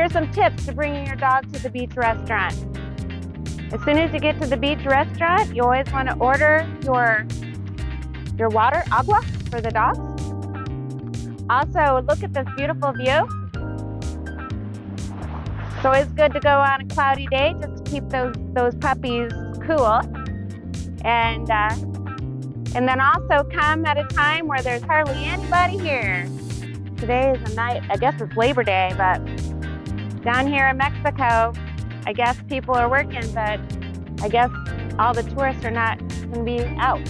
Here's some tips to bringing your dog to the beach restaurant. As soon as you get to the beach restaurant, you always want to order your water, agua, for the dogs. Also, look at this beautiful view. It's always good to go on a cloudy day just to keep those puppies cool. And then also come at a time where there's hardly anybody here. Today is a night, I guess it's Labor Day, but down here in Mexico, I guess people are working, but I guess all the tourists are not going to be out.